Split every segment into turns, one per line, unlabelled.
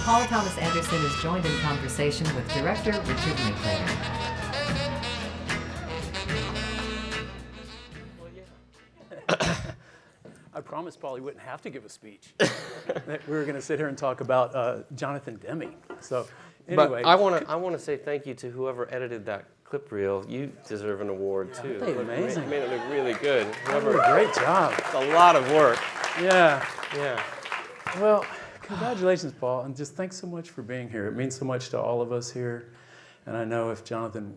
Paul Thomas Anderson is joined in conversation with director Richard Linklater.
I promised Paul he wouldn't have to give a speech. That we were going to sit here and talk about Jonathan Demme. So anyway.
But I want to say thank you to whoever edited that clip reel. You deserve an award too.
They amazing.
You made it look really good.
Whoever, a great job.
It's a lot of work.
Yeah.
Yeah.
Well, congratulations, Paul, and just thanks so much for being here. It means so much to all of us here. And I know if Jonathan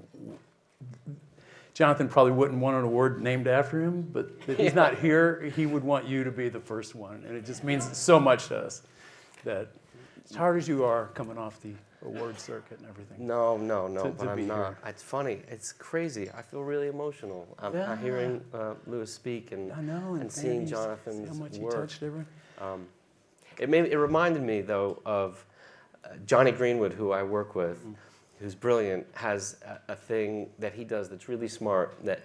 probably wouldn't want an award named after him, but if he's not here, he would want you to be the first one. And it just means so much to us that as hard as you are coming off the award circuit and everything.
No, but
be
I'm not.
here.
It's funny. It's crazy. I feel really emotional. I'm hearing Lewis speak and seeing Jonathan's
how much
work.
He touched everyone.
It reminded me though of Johnny Greenwood, who I work with, who's brilliant, has a thing that he does that's really smart, that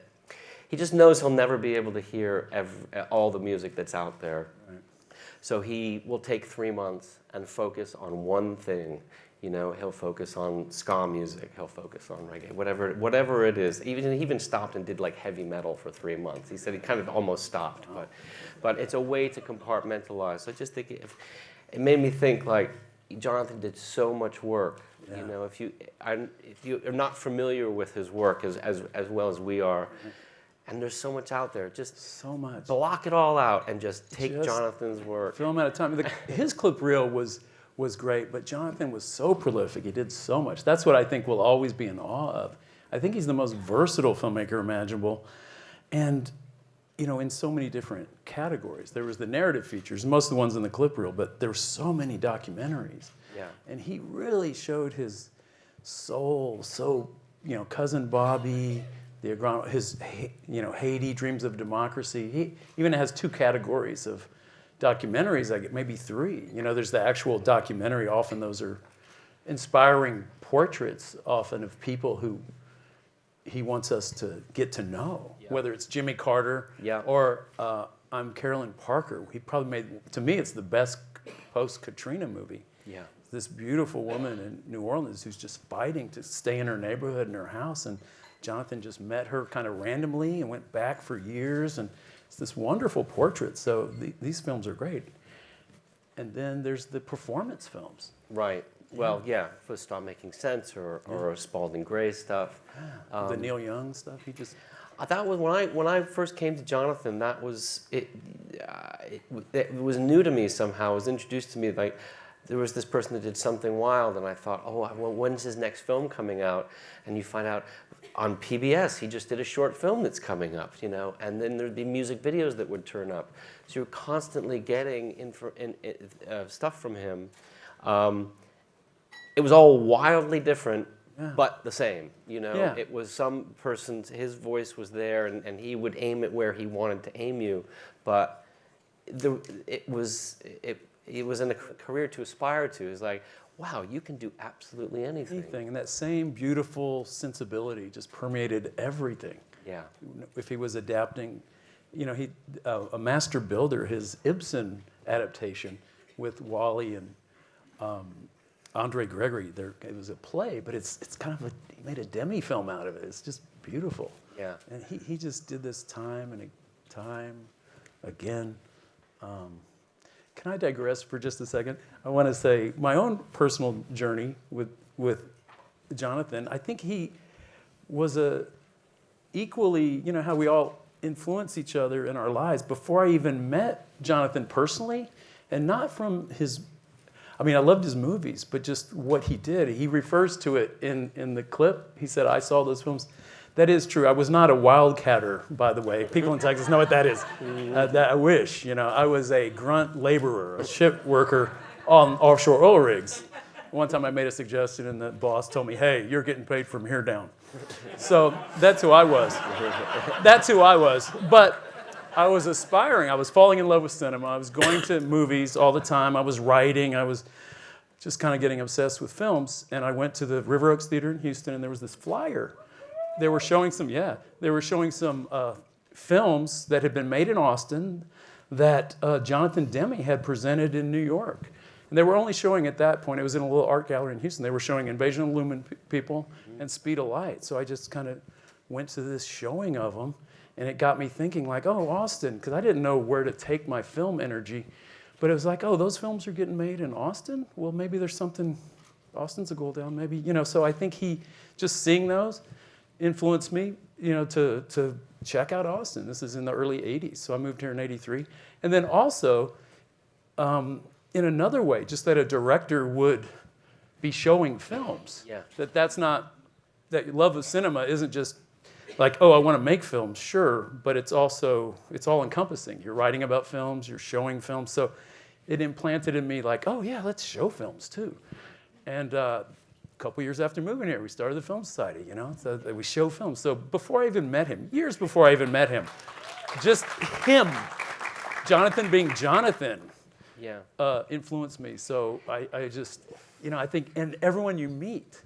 he just knows he'll never be able to hear all the music that's out there.
Right.
So he will take 3 months and focus on one thing. You know, he'll focus on ska music, he'll focus on reggae, whatever it is. He even stopped and did like heavy metal for 3 months. He said he kind of almost stopped, but it's a way to compartmentalize. So I just think it made me think like Jonathan did so much work.
Yeah.
You know, if you are not familiar with his work as well as we are, and there's so much out there, just
so much.
Block it all out and just take Jonathan's work.
Film at a time. His clip reel was great, but Jonathan was so prolific. He did so much. That's what I think we'll always be in awe of. I think he's the most versatile filmmaker imaginable, and you know, in so many different categories. There was the narrative features, most of the ones in the clip reel, but there were so many documentaries.
Yeah.
And he really showed his soul. So, you know, Cousin Bobby, his, you know, Haiti, Dreams of Democracy. He even has 2 categories of documentaries, like maybe 3. You know, there's the actual documentary. Often those are inspiring portraits, often of people who he wants us to get to know. Yeah. Whether it's Jimmy Carter or I'm Carolyn Parker. He probably made, to me, it's the best post-Katrina movie.
Yeah.
This beautiful woman in New Orleans who's just fighting to stay in her neighborhood and her house, and Jonathan just met her kind of randomly and went back for years, and it's this wonderful portrait. So these films are great. And then there's the performance films.
Right. Well, yeah, for Stop Making Sense or Spalding Gray stuff.
The Neil Young stuff. He just.
That was when I first came to Jonathan. That was it. It was new to me somehow. It was introduced to me like. There was this person that did Something Wild, and I thought, oh, when's his next film coming out? And you find out on PBS, he just did a short film that's coming up, you know, and then there'd be music videos that would turn up. So you're constantly getting stuff from him. It was all wildly different, but the same, you know.
Yeah.
It was some person's, his voice was there, and he would aim it where he wanted to aim you, but it was in a career to aspire to. It's like, wow, you can do absolutely anything.
And that same beautiful sensibility just permeated everything.
Yeah.
If he was adapting, you know, a master builder, his Ibsen adaptation with Wally and Andre Gregory, it was a play, but it's kind of he made a Demme film out of it. It's just beautiful.
Yeah.
And he just did this time and time again. Can I digress for just a second? I want to say my own personal journey with Jonathan, I think he was equally, you know, how we all influence each other in our lives. Before I even met Jonathan personally, and not from his, I mean, I loved his movies, but just what he did. He refers to it in the clip. He said, I saw those films. That is true. I was not a wildcatter, by the way. People in Texas know what that is. I wish, you know. I was a grunt laborer, a ship worker on offshore oil rigs. One time I made a suggestion and the boss told me, hey, you're getting paid from here down. So that's who I was. That's who I was. But I was aspiring. I was falling in love with cinema. I was going to movies all the time. I was writing. I was just kind of getting obsessed with films. And I went to the River Oaks Theater in Houston, and there was this flyer. They were showing some films that had been made in Austin that Jonathan Demme had presented in New York. And they were only showing at that point, it was in a little art gallery in Houston, they were showing Invasion of the Lumen People and Speed of Light. So I just kind of went to this showing of them, and it got me thinking like, oh, Austin, because I didn't know where to take my film energy. But it was like, oh, those films are getting made in Austin? Well, maybe there's something, Austin's a gold down, maybe, so I think he, just seeing those influenced me, to check out Austin. This is in the early 80s, so I moved here in 83. And then also, in another way, just that a director would be showing films.
Yeah.
That love of cinema isn't just like, oh, I want to make films, sure, but it's all encompassing. You're writing about films, you're showing films, so it implanted in me like, oh yeah, let's show films too. And a couple years after moving here, we started the Film Society, so we show films. So before I even met him, years before I even met him, just him, Jonathan being Jonathan, influenced me. So I just, I think, and everyone you meet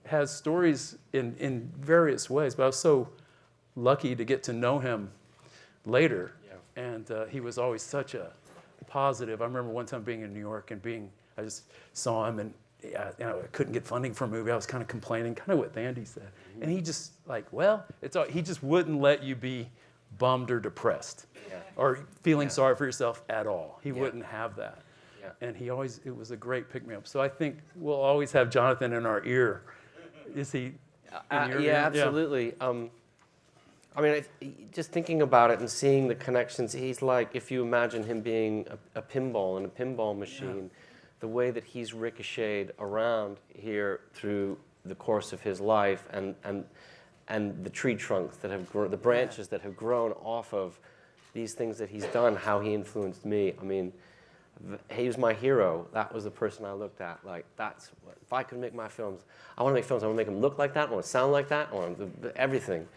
has stories in various ways, but I was so lucky to get to know him later. Yeah. And he was always such a positive. I remember one time being in New York and I just saw him and I couldn't get funding for a movie. I was kind of complaining, kind of what Andy said. Mm-hmm. And he just he just wouldn't let you be bummed or depressed or feeling sorry for yourself at all. He wouldn't have that. Yeah. And it was a great pick-me-up. So I think we'll always have Jonathan in our ear. Is he in your ear?
Absolutely. Just thinking about it and seeing the connections, he's like, if you imagine him being a pinball in a pinball machine, the way that he's ricocheted around here through the course of his life and the tree trunks that have grown, the branches that have grown off of these things that he's done, how he influenced me. I mean, he was my hero. That was the person I looked at. Like, if I could make my films, I want to make films. I want to make them look like that. I want to sound like that. I want everything.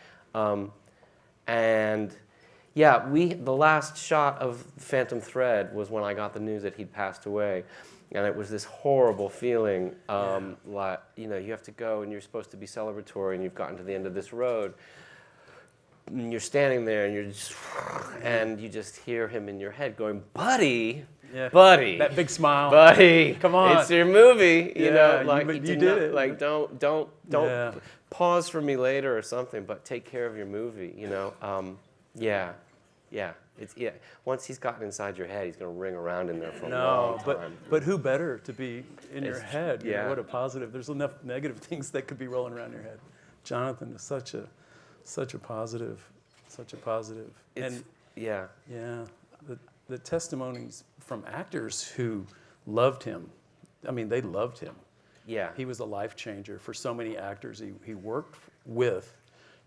And yeah, the last shot of Phantom Thread was when I got the news that he'd passed away. And it was this horrible feeling, like, you have to go and you're supposed to be celebratory and you've gotten to the end of this road. And you're standing there and you just hear him in your head going, buddy, buddy.
That big smile.
Buddy,
come on.
It's your movie.
You did it.
Like, don't pause for me later or something, but take care of your movie, Once he's gotten inside your head, he's going to ring around in there for a long time.
But who better to be in your head? What a positive. There's enough negative things that could be rolling around your head. Jonathan is such a positive. The testimonies from actors who loved him. I mean, they loved him.
Yeah.
He was a life changer for so many actors he worked with.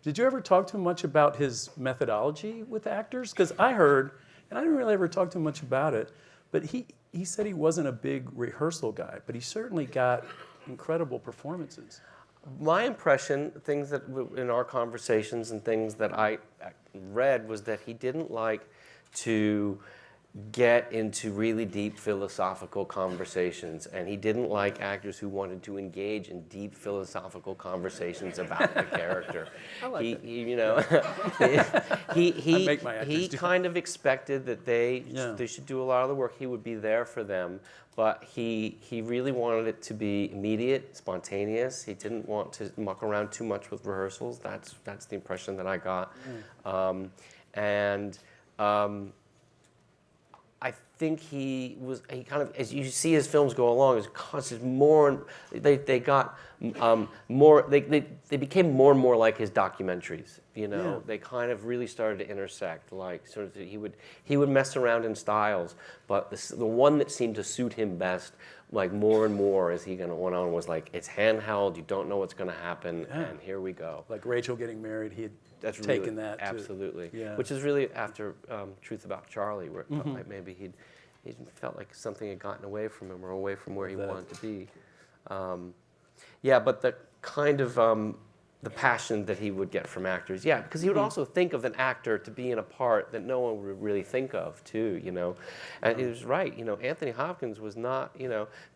Did you ever talk to him much about his methodology with actors? Because I heard, and I didn't really ever talk to him much about it, but he said he wasn't a big rehearsal guy, but he certainly got incredible performances.
My impression, things that in our conversations and things that I read, was that he didn't like to get into really deep philosophical conversations, and he didn't like actors who wanted to engage in deep philosophical conversations about the character.
I like
he kind of expected that they should do a lot of the work. He would be there for them, but he really wanted it to be immediate, spontaneous. He didn't want to muck around too much with rehearsals. That's the impression that I got, I think he kind of, as you see his films go along, is constant more. They became more and more like his documentaries. They kind of really started to intersect. Like sort of, he would mess around in styles, but the one that seemed to suit him best, like more and more as he went on, was like, it's handheld. You don't know what's going to happen, and here we go.
Like Rachel getting married, he had taken that
absolutely,
too.
Which is really after Truth About Charlie, where it felt like maybe he felt like something had gotten away from him or away from where he wanted to be. But the kind of the passion that he would get from actors, because he would also think of an actor to be in a part that no one would really think of too, And he was right, Anthony Hopkins was not,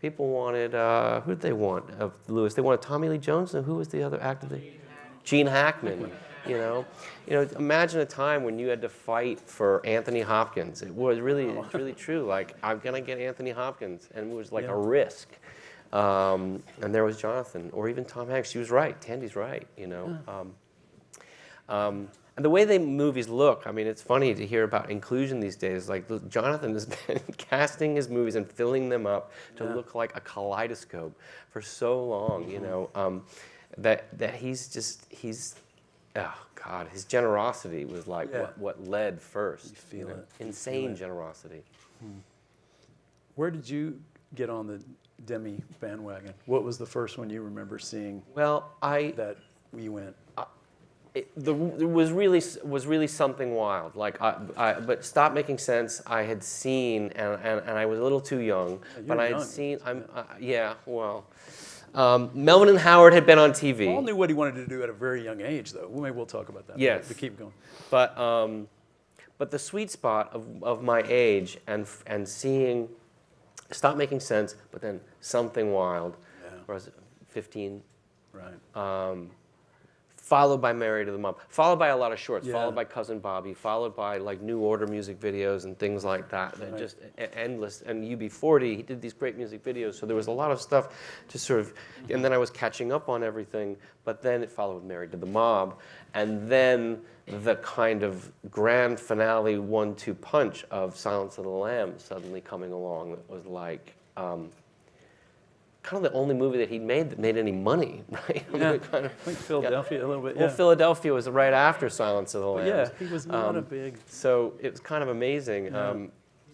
people wanted, who did they want of Lewis? They wanted Tommy Lee Jones, and who was the other actor? Gene Hackman. Imagine a time when you had to fight for Anthony Hopkins. It was really, it's really true. Like, I'm gonna get Anthony Hopkins, and it was like a risk. And there was Jonathan, or even Tom Hanks. She was right. Tandy's right. And the way movies look, I mean, it's funny to hear about inclusion these days. Like, Jonathan has been casting his movies and filling them up to look like a kaleidoscope for so long, that he's, oh God, his generosity was like what led first.
You feel it.
Insane generosity.
Where did you get on the Demme bandwagon? What was the first one you remember seeing?
Well,
that you went.
It was really something wild. Like, but Stop Making Sense, I had seen, and I was a little too young, but I had seen. Melvin and Howard had been on TV.
Paul knew what he wanted to do at a very young age, though. Well, maybe we'll talk about that.
Yes.
To keep going.
But the sweet spot of my age and seeing Stop Making Sense, but then Something Wild, where I was 15.
Right.
Followed by Married to the Mob, followed by a lot of shorts, followed by Cousin Bobby, followed by like New Order music videos and things like that. That just endless. And UB40, he did these great music videos, so there was a lot of stuff to sort of. And then I was catching up on everything, but then it followed Married to the Mob, and then the kind of grand finale 1-2 punch of Silence of the Lambs suddenly coming along. That was like. Kind of the only movie that he'd made that made any money, right?
Like Philadelphia a little bit.
Well, Philadelphia was right after Silence of the Lambs.
Yeah, he was not a big.
So it was kind of amazing.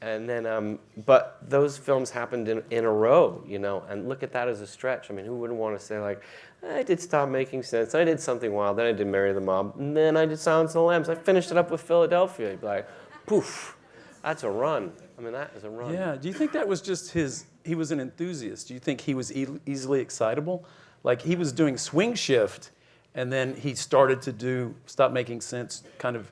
And then, but those films happened in a row, and look at that as a stretch. I mean, who wouldn't want to say, like, I did Stop Making Sense, I did Something Wild, then I did Marry the Mob, and then I did Silence of the Lambs. I finished it up with Philadelphia. You'd be like, poof, that's a run. I mean, that is a run.
Yeah, do you think that was just he was an enthusiast? Do you think he was easily excitable? Like, he was doing Swing Shift, and then he started to do Stop Making Sense kind of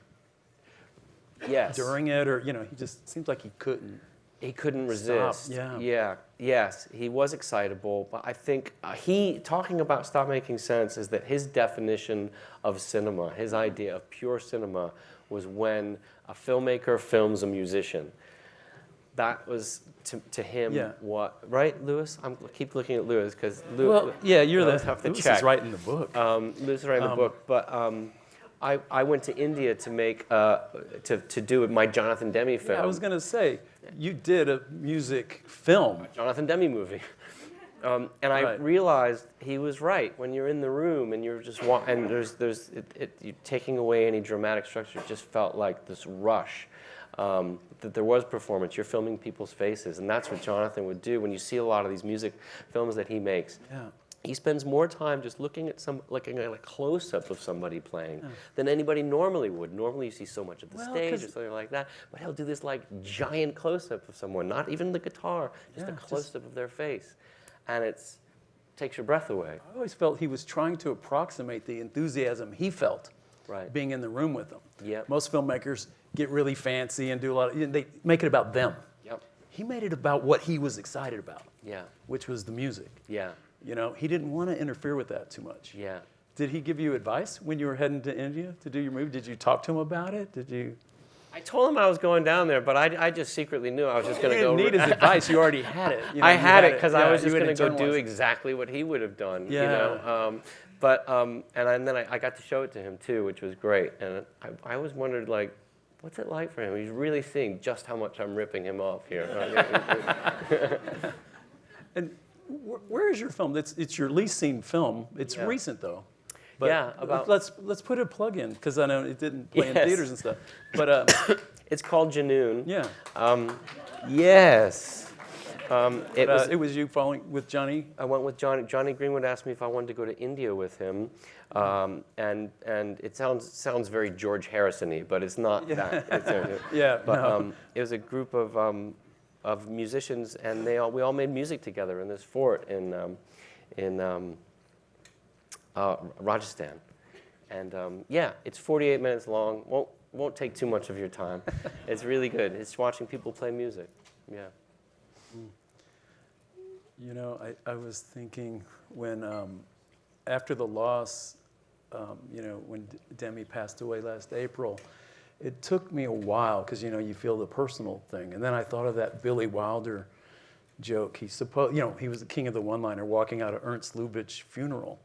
during it, or, he just seems like he couldn't.
He couldn't resist.
Stop.
Yes, he was excitable, but I think talking about Stop Making Sense is that his definition of cinema, his idea of pure cinema, was when a filmmaker films a musician. That was to him what, right, Lewis? I keep looking at Lewis because
Well, yeah,
Lewis
is writing the book.
Lewis is writing the book, but I went to India to make to do my Jonathan Demme film.
Yeah, I was gonna say you did a music film.
Jonathan Demme movie. And I realized he was right. When you're in the room and you're just and you're taking away any dramatic structure, it just felt like this rush. That there was performance. You're filming people's faces, and that's what Jonathan would do. When you see a lot of these music films that he makes, he spends more time just looking at a close-up of somebody playing than anybody normally would. Normally, you see so much of the stage or something like that, but he'll do this like giant close-up of someone, not even the guitar, just a close-up of their face, and takes your breath away.
I always felt he was trying to approximate the enthusiasm he felt being in the room with them.
Yep.
Most filmmakers get really fancy and do a lot of, they make it about them.
Yep.
He made it about what he was excited about, which was the music.
Yeah.
He didn't want to interfere with that too much.
Yeah.
Did he give you advice when you were heading to India to do your movie? Did you talk to him about it?
I told him I was going down there, but I just secretly knew I was just going to go.
You didn't need his advice. You already had it.
I had it because I was just going to go do exactly what he would have done.
Yeah.
And then I got to show it to him too, which was great. And I always wondered, like, what's it like for him? He's really seeing just how much I'm ripping him off here.
And where is your film? It's your least seen film. It's recent though. But let's put a plug in because I know it didn't play in theaters and stuff. But
it's called Janoon.
Yeah.
Yes.
It was you following with Johnny?
I went with Johnny. Johnny Greenwood asked me if I wanted to go to India with him, and it sounds very George Harrison-y, but it's not that. It was a group of musicians, and we all made music together in this fort in Rajasthan, and it's 48 minutes long. Won't take too much of your time. It's really good. It's watching people play music. Yeah.
I was thinking when, after the loss you know, when Demme passed away last April, it took me a while because, you know, you feel the personal thing. And then I thought of that Billy Wilder joke. He was the king of the one-liner walking out of Ernst Lubitsch's funeral.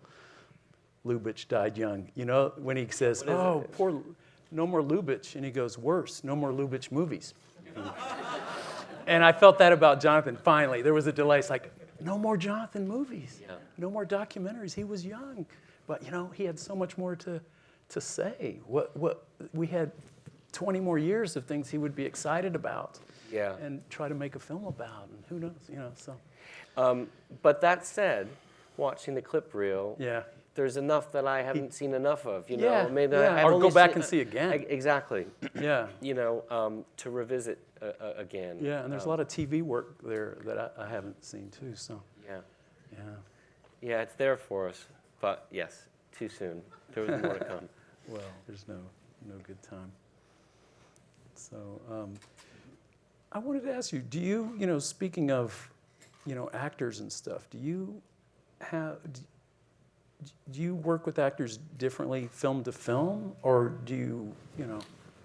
Lubitsch died young. You know, when he says, "Oh, poor, no more Lubitsch," and he goes, "Worse, no more Lubitsch movies." And I felt that about Jonathan. Finally, there was a delay. It's like, no more Jonathan movies, no more documentaries. He was young, but you know, he had so much more to say. What we had 20 more years of things he would be excited about, and try to make a film about. And who knows, you know? So,
but that said, watching the clip reel, there's enough that I haven't seen enough of. You know, maybe
or go back and see again.
Exactly.
Yeah.
You know, to revisit again.
Yeah, and there's a lot of TV work there that I haven't seen too. So. Yeah,
it's there for us, but yes, too soon. There was more to come.
Well, there's no good time. So, I wanted to ask you, do you, you know, speaking of, you know, actors and stuff, do you work with actors differently film to film, or do you, you know,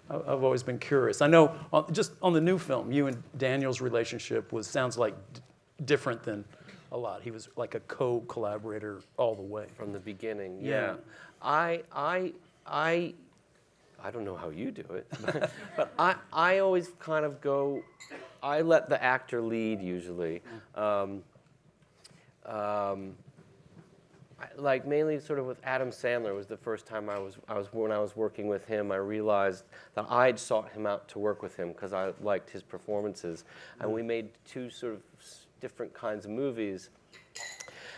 I've always been curious. I know just on the new film, you and Daniel's relationship sounds like different than a lot. He was like a co-collaborator all the way.
From the beginning,
Yeah.
I don't know how you do it, but I always kind of go, I let the actor lead usually. Like mainly sort of with Adam Sandler was the first time when I was working with him, I realized that I'd sought him out to work with him because I liked his performances. And we made two sort of different kinds of movies.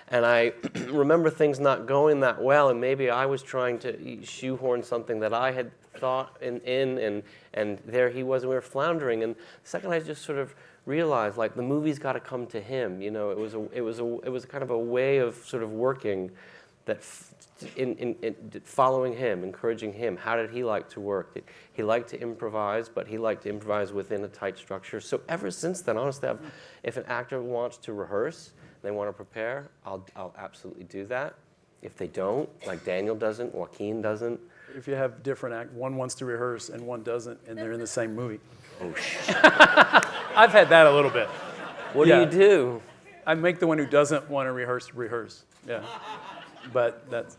And I remember things not going that well, and maybe I was trying to shoehorn something that I had thought in, and there he was, and we were floundering. And the second I just sort of realized, like, the movie's got to come to him. You know, it was kind of a way of sort of working that in following him, encouraging him. How did he like to work? He liked to improvise, but he liked to improvise within a tight structure. So ever since then, honestly, if an actor wants to rehearse, they want to prepare, I'll absolutely do that. If they don't, like Daniel doesn't, Joaquin doesn't.
If you have different one wants to rehearse and one doesn't, and they're in the same movie.
Oh, shit.
I've had that a little bit.
What do you do?
I make the one who doesn't want to rehearse. Yeah. But that's...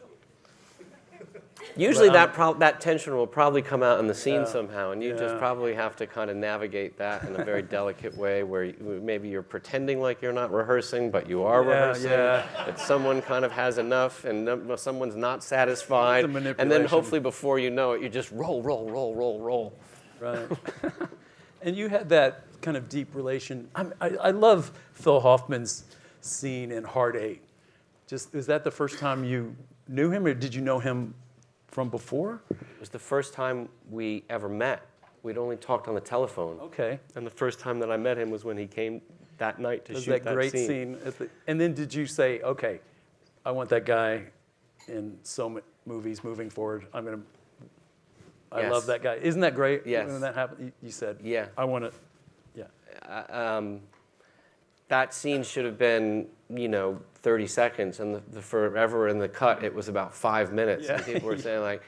Usually that tension will probably come out in the scene somehow, and you just probably have to kind of navigate that in a very delicate way where maybe you're pretending like you're not rehearsing, but you are rehearsing. That someone kind of has enough and someone's not satisfied. And then hopefully before you know it, you just roll.
Right. And you had that kind of deep relation. I love Phil Hoffman's scene in Heart 8. Is that the first time you knew him, or did you know him from before?
It was the first time we ever met. We'd only talked on the telephone.
Okay.
And the first time that I met him was when he came that night to shoot that
great scene. And then did you say, okay, I want that guy in so many movies moving forward. I love that guy. Isn't that great?
Yes.
When that happened, you said,
yeah.
I want to,
that scene should have been, 30 seconds, and the forever in the cut, it was about 5 minutes.
Yeah.
And people were saying, like,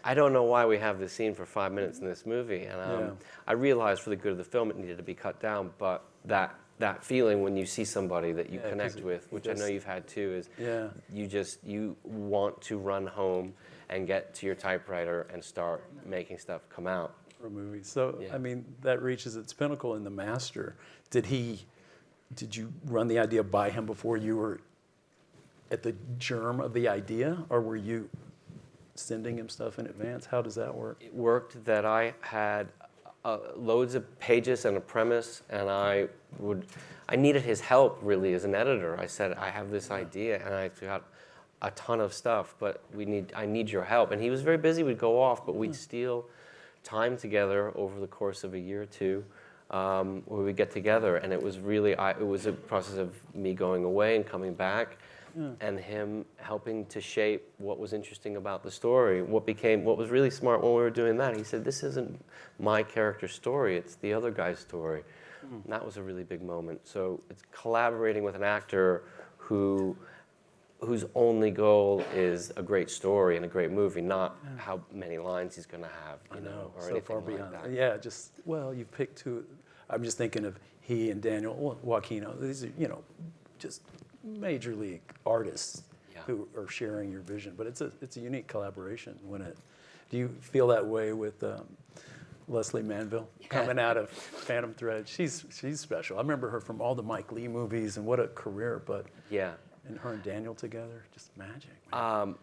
I don't know why we have this scene for 5 minutes in this movie. And I realized for the good of the film it needed to be cut down, but that feeling when you see somebody that you connect with, which I know you've had too, is you want to run home and get to your typewriter and start making stuff come out.
For a movie. So, I mean, that reaches its pinnacle in The Master. Did you run the idea by him before you were at the germ of the idea, or were you sending him stuff in advance? How does that work?
It worked that I had loads of pages and a premise, and I needed his help really as an editor. I said, I have this idea, and I got a ton of stuff, but I need your help. And he was very busy. We'd go off, but we'd steal time together over the course of a year or two, where we get together. And it was really, it was a process of me going away and coming back, and him helping to shape what was interesting about the story. What was really smart when we were doing that, he said, this isn't my character's story, it's the other guy's story. And that was a really big moment. So it's collaborating with an actor who whose only goal is a great story and a great movie, not how many lines he's going to have, you know, or
so
anything
far
like
beyond
that.
Yeah, just, well, you picked two. I'm just thinking of he and Daniel Joaquino. These are, you know, just major league artists who are sharing your vision. But it's a unique collaboration. Do you feel that way with Leslie Manville coming out of Phantom Thread? She's special. I remember her from all the Mike Leigh movies, and what a career. But
Yeah.
and her and Daniel together, just magic.
I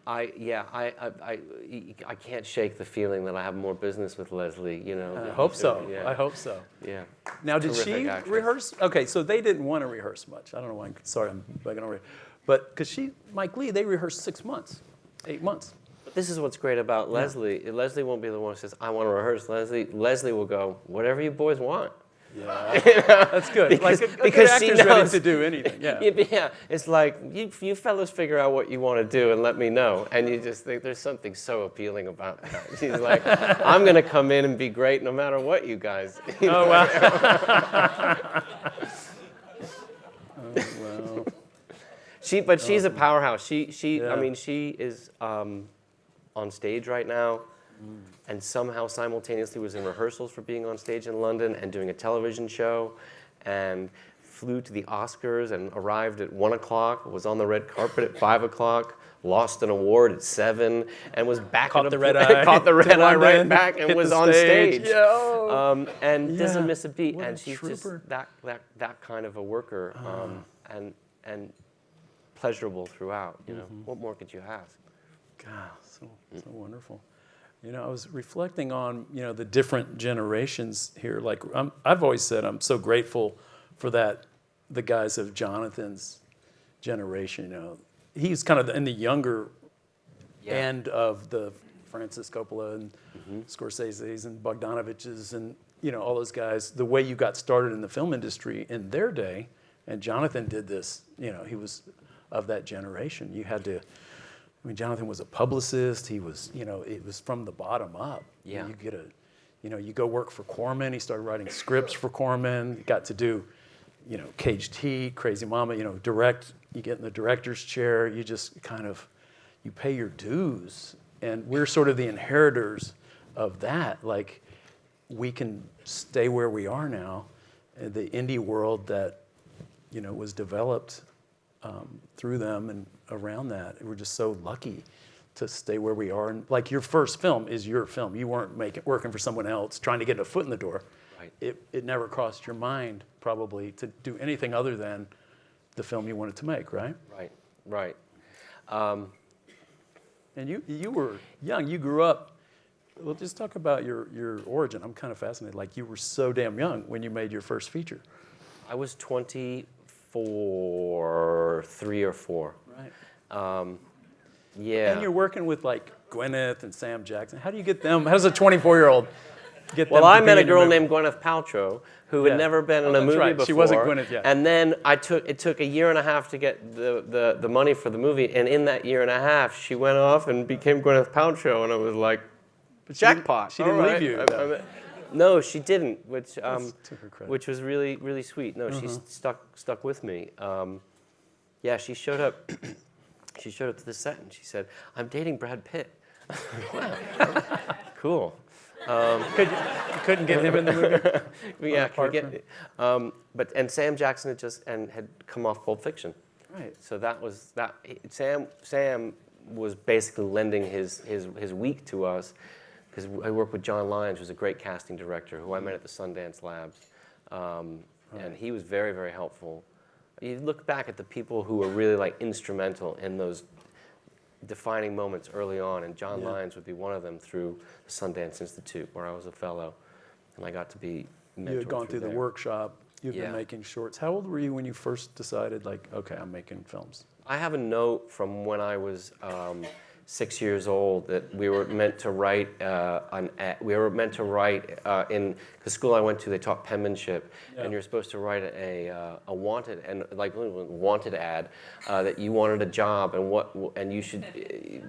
can't shake the feeling that I have more business with Leslie. You know.
I hope so.
Yeah.
I hope so.
Yeah.
Now, did
Terrific
she
actress.
rehearse? Okay, so they didn't want to rehearse much. I don't know why. Sorry, I'm bugging over. But because Mike Leigh, they rehearsed 6 months, 8 months.
But this is what's great about Leslie. Leslie won't be the one who says, "I want to rehearse." Leslie will go, "Whatever you boys want."
Yeah, that's good.
Because-
like a
because
good
she
actor's ready
knows-
to do anything. Yeah.
Yeah, it's like, you fellas figure out what you want to do and let me know. And you just think there's something so appealing about that. She's like, I'm going to come in and be great no matter what, you guys. You know?
Oh, wow. Oh, wow.
She's a powerhouse.
Yeah.
I mean, she is on stage right now, and somehow simultaneously was in rehearsals for being on stage in London and doing a television show, and flew to the Oscars and arrived at 1 o'clock, was on the red carpet at 5 o'clock, lost an award at 7, and was back
Caught
at
the red eye.
caught the red eye right
London,
back and
hit
was
the
on stage.
Yeah.
And
Yeah.
doesn't miss a beat.
What a
And she's
trooper.
just that kind of a worker, and pleasurable throughout. You know, what more could you ask?
God, so wonderful. You know, I was reflecting on, you know, the different generations here. Like, I've always said I'm so grateful for the guys of Jonathan's generation. You know, he's kind of in the younger end of the Francis Coppola and Scorsese's and Bogdanovich's and, you know, all those guys. The way you got started in the film industry in their day, and Jonathan did this, you know, he was of that generation. You had to, I mean, Jonathan was a publicist. He was, you know, it was from the bottom up.
Yeah.
You go work for Corman. He started writing scripts for Corman. You got to do, you know, Caged Heat, Crazy Mama, you know, direct. You get in the director's chair. You just kind of, you pay your dues. And we're sort of the inheritors of that. Like, we can stay where we are now. The indie world that, you know, was developed through them and around that. We're just so lucky to stay where we are. And like, your first film is your film. You weren't working for someone else, trying to get a foot in the door.
Right.
It never crossed your mind probably to do anything other than the film you wanted to make, right?
Right.
And you were young. You grew up. Well, just talk about your origin. I'm kind of fascinated. Like, you were so damn young when you made your first feature.
I was 24, 3 or 4.
Right.
Yeah.
And you're working with like Gwyneth and Sam Jackson. How do you get them? How does a 24-year-old get them?
Well,
to
I
be
met a
in your
girl
movie?
named Gwyneth Paltrow who
Yeah.
had never been in a
that's
movie
right.
before.
She wasn't Gwyneth yet.
And then it took a year and a half to get the money for the movie, and in that year and a half, she went off and became Gwyneth Paltrow, and I was like, jackpot.
She didn't
all
leave
right.
you, though.
No, she didn't, which
To her credit.
which was really, really sweet. No, she stuck with me. Yeah, she showed up. She showed up to the set and she said, "I'm dating Brad Pitt." Cool.
You couldn't get him in the movie?
Yeah,
apart
and Sam Jackson had come off Pulp Fiction.
Right.
So that was that. Sam was basically lending his week to us, because I worked with John Lyons, who's a great casting director, who I met at the Sundance Labs, and he was very, very helpful. You look back at the people who were really like instrumental in those defining moments early on, and John Lyons would be one of them through the Sundance Institute, where I was a fellow, and I got to be mentored.
You had gone through the
there.
workshop. You've
Yeah.
been making shorts. How old were you when you first decided, like, okay, I'm making films?
I have a note from when I was 6 years old that we were meant to write in the school I went to. They taught penmanship, and you're supposed to write a wanted ad that you wanted a job and you should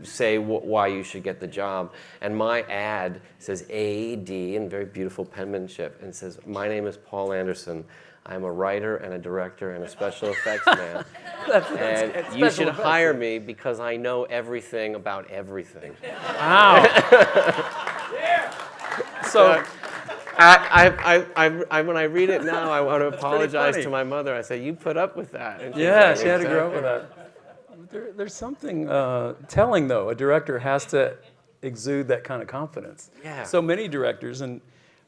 say why you should get the job. And my ad says AD in very beautiful penmanship and says, "My name is Paul Anderson. I'm a writer and a director and a special effects man. And
it's
you
special
should
effects.
hire me because I know everything about everything.
Wow. So,
When I read it now, I want to apologize
funny.
to my mother. I say, you put up with that. And she's
yeah,
like,
she had to grow up
"Exactly."
with that. There's something telling, though. A director has to exude that kind of confidence.
Yeah.
So many directors, and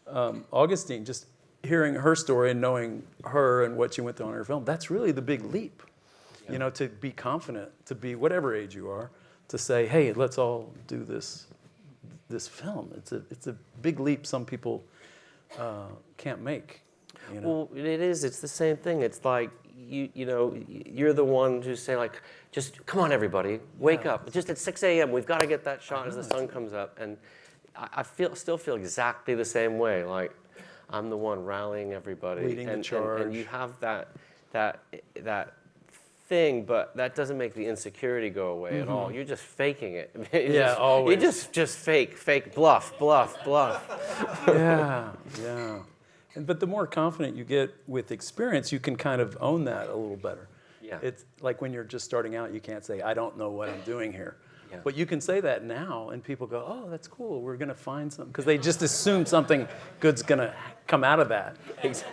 Augustine, just hearing her story and knowing her and what she went through on her film, that's really the big leap. You know, to be confident, to be whatever age you are, to say, hey, let's all do this film. It's a big leap some people can't make. You know?
Well, it is. It's the same thing. It's like you're the one who say like, just come on, everybody, wake up. Just at 6 a.m. We've got to get that shot as the sun comes up. And I still feel exactly the same way. Like I'm the one rallying everybody,
Leading the charge.
and you have that thing, but that doesn't make the insecurity go away at all. You're just faking it.
Always.
You just fake, bluff.
Yeah. But the more confident you get with experience, you can kind of own that a little better.
Yeah.
It's like when you're just starting out, you can't say, I don't know what I'm doing here.
Yeah.
But you can say that now, and people go, oh, that's cool. We're going to find something. Because they just assume something good's going to come out of that.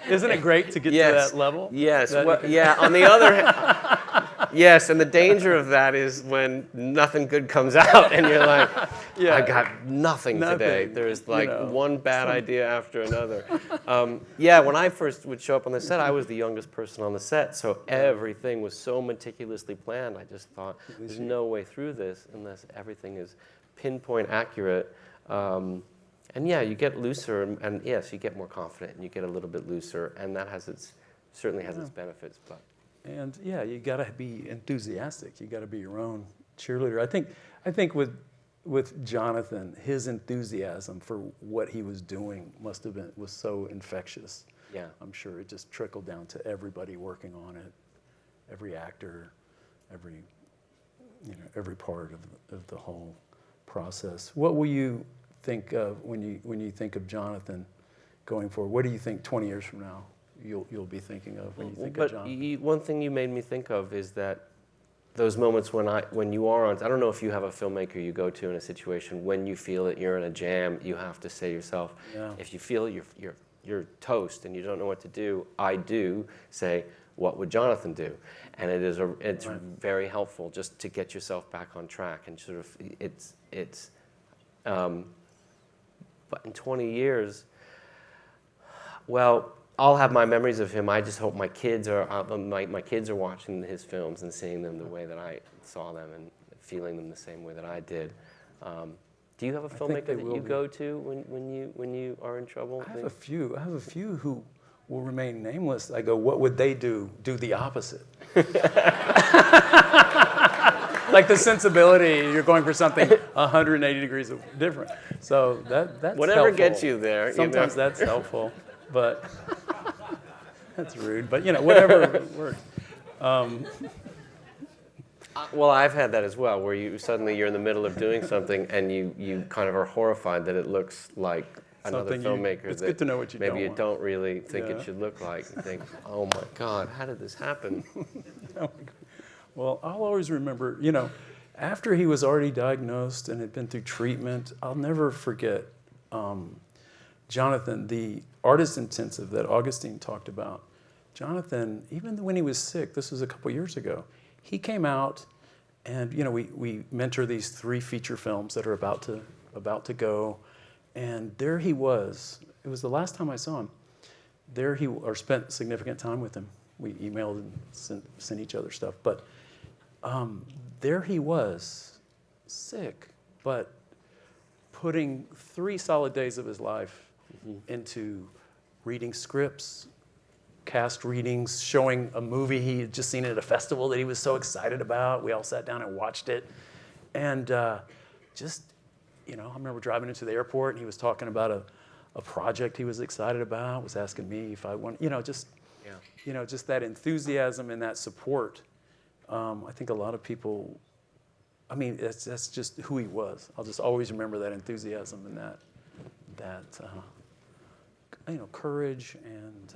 Isn't it great to get to that level?
Yes.
That
Well, yeah. On the other hand, yes. And the danger of that is when nothing good comes out, and you're like, I got nothing today. There's like one bad idea after another. When I first would show up on the set, I was the youngest person on the set, so everything was so meticulously planned. I just thought, there's no way through this unless everything is pinpoint accurate. And yeah, you get looser, and yes, you get more confident, and you get a little bit looser, and that certainly has its benefits. But
And yeah, you got to be enthusiastic. You got to be your own cheerleader. I think with Jonathan, his enthusiasm for what he was doing was so infectious.
yeah,
I'm sure it just trickled down to everybody working on it, every actor, every part of the whole process. What will you think of when you think of Jonathan going forward? What do you think 20 years from now you'll be thinking of when you think of Jonathan?
One thing you made me think of is that those moments when you are on, I don't know if you have a filmmaker you go to in a situation when you feel that you're in a jam, you have to say to yourself, if you feel you're toast and you don't know what to do, I do say, what would Jonathan do? And it's very helpful just to get yourself back on track and sort of but in 20 years, well, I'll have my memories of him. I just hope my kids are watching his films and seeing them the way that I saw them and feeling them the same way that I did. Do you have a filmmaker that you go to when you are in trouble?
I have a few who will remain nameless. I go, what would they do? Do the opposite. Like the sensibility, you're going for something 180 degrees different. So that's
whatever
helpful.
gets you there.
Sometimes that's helpful, but that's rude. But whatever works.
Well, I've had that as well, where you're in the middle of doing something and you kind of are horrified that it looks like another filmmaker.
It's
that
good to know what you
maybe
don't
you
want.
don't really think it should look like. And think, oh my God, how did this happen?
Well, I'll always remember, after he was already diagnosed and had been through treatment, I'll never forget Jonathan, the artist intensive that Augustine talked about. Jonathan, even when he was sick, this was a couple years ago, he came out and, we mentor these 3 feature films that are about to go. And there he was. It was the last time I saw him. Spent significant time with him. We emailed and sent each other stuff. But there he was, sick, but putting 3 solid days of his life into reading scripts, cast readings, showing a movie he had just seen at a festival that he was so excited about. We all sat down and watched it. And I remember driving into the airport and he was talking about a project he was excited about, was asking me if I want, just that enthusiasm and that support. I think a lot of people, that's just who he was. I'll just always remember that enthusiasm and that courage and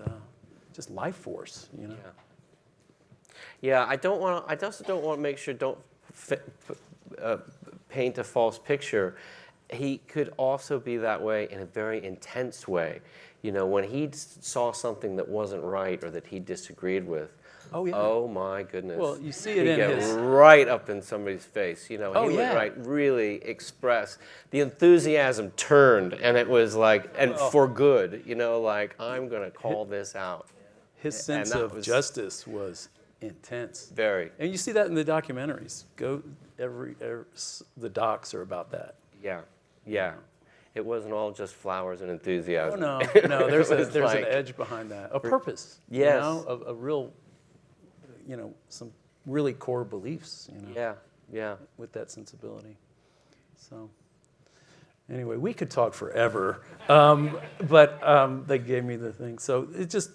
just life force, you know.
Yeah, I also don't want to make sure paint a false picture. He could also be that way in a very intense way. You know, when he saw something that wasn't right or that he disagreed with.
Oh, yeah.
Oh my goodness.
Well, you see it
He'd
in
get
his...
right up in somebody's face. You know,
Oh,
he
yeah.
would really express the enthusiasm turned, and it was like, and for good. You know, like I'm going to call this out.
His sense
that
of
was
justice was intense.
very.
And you see that in the documentaries. The docs are about that.
Yeah, yeah. It wasn't all just flowers and
Oh,
enthusiasm.
no, there's
was
an
like-
edge behind that, a purpose.
Yes.
You know, a real, you know, some really core beliefs, you know,
Yeah, yeah.
with that sensibility. So, anyway, we could talk forever, but they gave me the thing. So it just,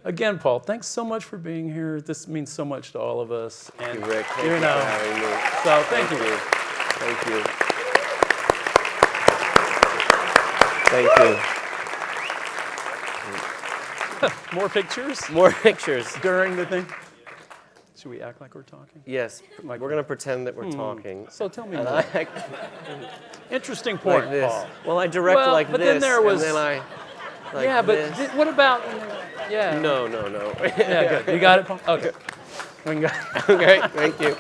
again, Paul, thanks so much for being here. This means so much to all of us.
Thank you, Rick. Thank
you
you
know,
for having me.
so thank you.
Thank you. Thank you.
More pictures
More pictures.
during the thing. Should we act like we're talking?
Yes, we're going to pretend that we're talking.
So tell me
And
more.
I,
Interesting point,
like this.
Paul.
Well, I direct
Well,
like
but
this,
then there was-
and then I like
yeah, but
this.
what about? Yeah.
No.
Yeah, good. You got it, Paul? Okay. We can go.
Okay, thank you.